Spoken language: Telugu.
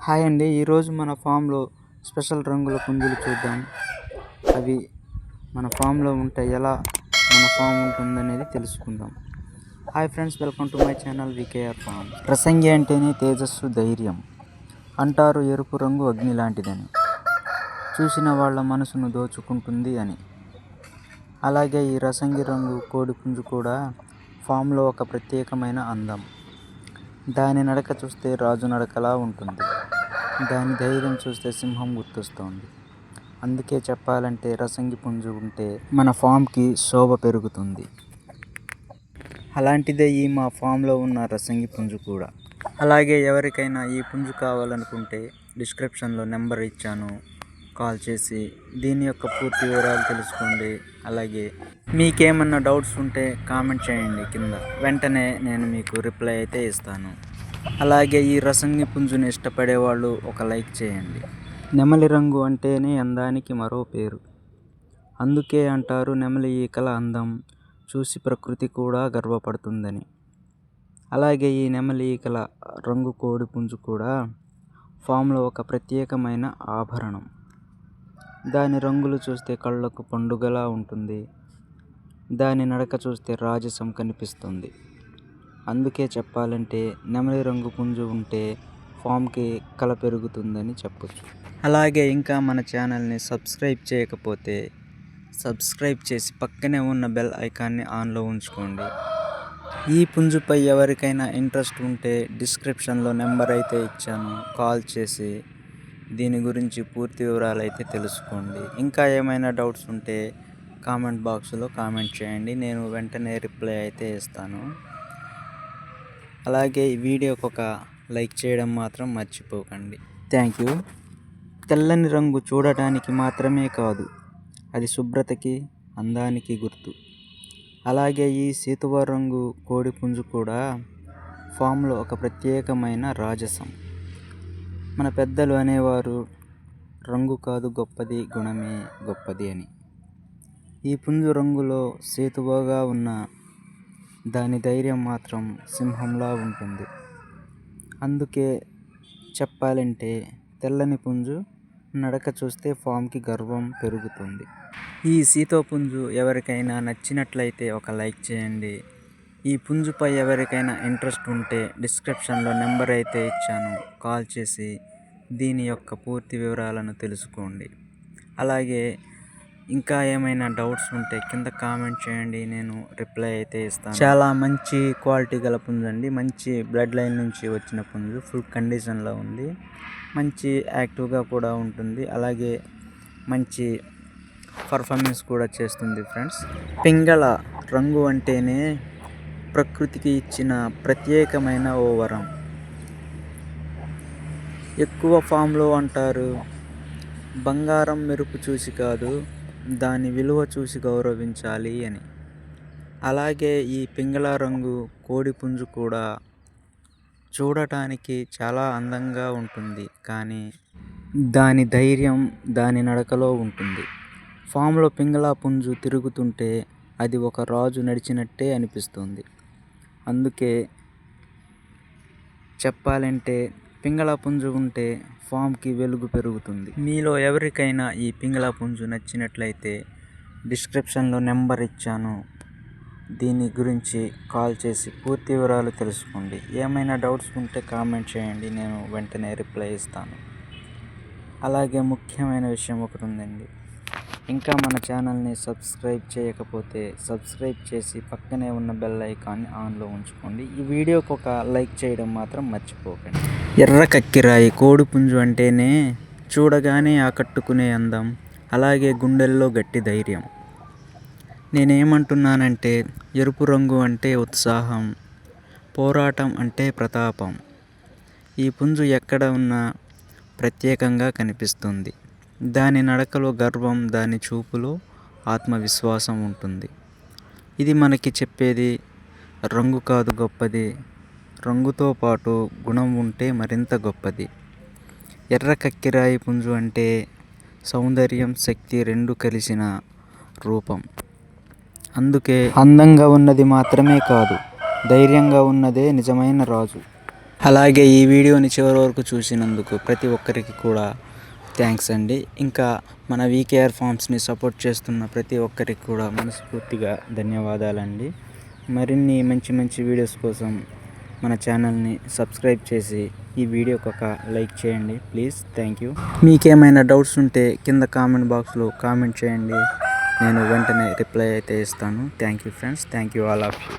హాయ్ అండి. ఈరోజు మన ఫామ్లో స్పెషల్ రంగుల పుంజులు చూద్దాం. అవి మన ఫామ్లో ఉంటే ఎలా మన ఫామ్ ఉంటుందనేది తెలుసుకుందాం. Hi friends, welcome to my channel VKR farm. రసంగి అంటేనే తేజస్సు, ధైర్యం అంటారు. ఎరుపు రంగు అగ్ని లాంటిదని, చూసిన వాళ్ళ మనసును దోచుకుంటుంది అని. అలాగే ఈ రసంగి రంగు కోడిపుంజు కూడా ఫామ్లో ఒక ప్రత్యేకమైన అందం. దాని నడక చూస్తే రాజు నడకలా ఉంటుంది. దాని ధైర్యం చూస్తే సింహం గుర్తొస్తుంది. అందుకే చెప్పాలంటే రసంగి పుంజు ఉంటే మన ఫామ్కి శోభ పెరుగుతుంది. అలాంటిదే ఈ మా ఫామ్లో ఉన్న రసంగి పుంజు కూడా. అలాగే ఎవరికైనా ఈ పుంజు కావాలనుకుంటే డిస్క్రిప్షన్లో నెంబర్ ఇచ్చాను, కాల్ చేసి దీని యొక్క పూర్తి వివరాలు తెలుసుకోండి. అలాగే మీకేమన్నా డౌట్స్ ఉంటే కామెంట్ చేయండి కింద, వెంటనే నేను మీకు రిప్లై అయితే ఇస్తాను. అలాగే ఈ రసంగి పుంజుని ఇష్టపడే వాళ్ళు ఒక లైక్ చేయండి. నెమలి రంగు అంటేనే అందానికి మరో పేరు. అందుకే అంటారు నెమలి ఈకల అందం చూసి ప్రకృతి కూడా గర్వపడుతుందని. అలాగే ఈ నెమలి ఈకల రంగు కోడి పుంజు కూడా ఫామ్లో ఒక ప్రత్యేకమైన ఆభరణం. దాని రంగులు చూస్తే కళ్ళకు పండుగలా ఉంటుంది. దాని నడక చూస్తే రాజసం కనిపిస్తుంది. అందుకే చెప్పాలంటే నెమలి రంగు పుంజు ఉంటే ఫామ్కి కళ పెరుగుతుందని చెప్పొచ్చు. అలాగే ఇంకా మన ఛానల్ని సబ్స్క్రైబ్ చేయకపోతే సబ్స్క్రైబ్ చేసి పక్కనే ఉన్న బెల్ ఐకాన్ని ఆన్లో ఉంచుకోండి. ఈ పుంజుపై ఎవరికైనా ఇంట్రెస్ట్ ఉంటే డిస్క్రిప్షన్లో నెంబర్ అయితే ఇచ్చాను, కాల్ చేసి దీని గురించి పూర్తి వివరాలు అయితే తెలుసుకోండి. ఇంకా ఏమైనా డౌట్స్ ఉంటే కామెంట్ బాక్స్లో కామెంట్ చేయండి, నేను వెంటనే రిప్లై అయితే ఇస్తాను. అలాగే ఈ వీడియోకి ఒక లైక్ చేయడం మాత్రం మర్చిపోకండి. Thank you. తెల్లని రంగు చూడటానికి మాత్రమే కాదు, అది శుభ్రతకి, అందానికి గుర్తు. అలాగే ఈ సీతువ రంగు కోడి పుంజు కూడా ఫామ్లో ఒక ప్రత్యేకమైన రాజసం. మన పెద్దలు అనేవారు, రంగు కాదు గొప్పది, గుణమే గొప్పది అని. ఈ పుంజు రంగులో సేతువగా ఉన్న దాని ధైర్యం మాత్రం సింహంలా ఉంటుంది. అందుకే చెప్పాలంటే తెల్లని పుంజు నడక చూస్తే ఫామ్కి గర్వం పెరుగుతుంది. ఈ సీతోపుంజు ఎవరికైనా నచ్చినట్లయితే ఒక లైక్ చేయండి. ఈ పుంజుపై ఎవరికైనా ఇంట్రెస్ట్ ఉంటే డిస్క్రిప్షన్లో నెంబర్ అయితే ఇచ్చాను, కాల్ చేసి దీని యొక్క పూర్తి వివరాలను తెలుసుకోండి. అలాగే ఇంకా ఏమైనా డౌట్స్ ఉంటే కింద కామెంట్ చేయండి, నేను రిప్లై అయితే ఇస్తాను. చాలా మంచి క్వాలిటీ గల పుంజు అండి. మంచి బ్లడ్ లైన్ నుంచి వచ్చిన పుంజు, ఫుల్ కండిషన్లో ఉంది. మంచి యాక్టివ్గా కూడా ఉంటుంది. అలాగే మంచి పర్ఫార్మెన్స్ కూడా చేస్తుంది ఫ్రెండ్స్. పింగళ రంగు అంటేనే ప్రకృతికి ఇచ్చిన ప్రత్యేకమైన ఓ వరం. ఎక్కువ ఫామ్లో అంటారు, బంగారం మెరుపు చూసి కాదు, దాని విలువ చూసి గౌరవించాలి అని. అలాగే ఈ పింగళ రంగు కోడి పుంజు కూడా చూడటానికి చాలా అందంగా ఉంటుంది, కానీ దాని ధైర్యం దాని నడకలో ఉంటుంది. ఫామ్లో పింగళ పుంజు తిరుగుతుంటే అది ఒక రాజు నడిచినట్టే అనిపిస్తుంది. అందుకే చెప్పాలంటే పింగళ పుంజు ఉంటే ఫామ్కి వెలుగు పెరుగుతుంది. మీలో ఎవరికైనా ఈ పింగళ పుంజు నచ్చినట్లయితే డిస్క్రిప్షన్లో నెంబర్ ఇచ్చాను, దీని గురించి కాల్ చేసి పూర్తి వివరాలు తెలుసుకోండి. ఏమైనా డౌట్స్ ఉంటే కామెంట్ చేయండి, నేను వెంటనే రిప్లై ఇస్తాను. అలాగే ముఖ్యమైన విషయం ఒకటి ఉందండి, ఇంకా మన ఛానల్ని సబ్స్క్రైబ్ చేయకపోతే సబ్స్క్రైబ్ చేసి పక్కనే ఉన్న బెల్ ఐకాన్ని ఆన్లో ఉంచుకోండి. ఈ వీడియోకి ఒక లైక్ చేయడం మాత్రం మర్చిపోకండి. ఎర్ర కక్కిరాయి కోడి పుంజు అంటేనే చూడగానే ఆకట్టుకునే అందం, అలాగే గుండెల్లో గట్టి ధైర్యం. నేనేమంటున్నానంటే ఎరుపు రంగు అంటే ఉత్సాహం, పోరాటం అంటే ప్రతాపం. ఈ పుంజు ఎక్కడ ఉన్నా ప్రత్యేకంగా కనిపిస్తుంది. దాని నడకలో గర్వం, దాని చూపులో ఆత్మవిశ్వాసం ఉంటుంది. ఇది మనకి చెప్పేది రంగు కాదు గొప్పది, రంగుతో పాటు గుణం ఉంటే మరింత గొప్పది. ఎర్ర కక్కిరాయి పుంజు అంటే సౌందర్యం, శక్తి రెండు కలిసిన రూపం. అందుకే అందంగా ఉన్నది మాత్రమే కాదు, ధైర్యంగా ఉన్నదే నిజమైన రాజు. అలాగే ఈ వీడియోని చివరి వరకు చూసినందుకు ప్రతి ఒక్కరికి కూడా థ్యాంక్స్ అండి. ఇంకా మన వీకేఆర్ ఫార్మ్స్ని సపోర్ట్ చేస్తున్న ప్రతి ఒక్కరికి కూడా మనస్ఫూర్తిగా ధన్యవాదాలండి. మరిన్ని మంచి మంచి వీడియోస్ కోసం మన ఛానల్ని సబ్స్క్రైబ్ చేసి ఈ వీడియోకి ఒక లైక్ చేయండి ప్లీజ్. Thank you. మీకేమైనా డౌట్స్ ఉంటే కింద కామెంట్ బాక్స్లో కామెంట్ చేయండి, నేను వెంటనే రిప్లై అయితే ఇస్తాను. Thank you friends, thank you all of you.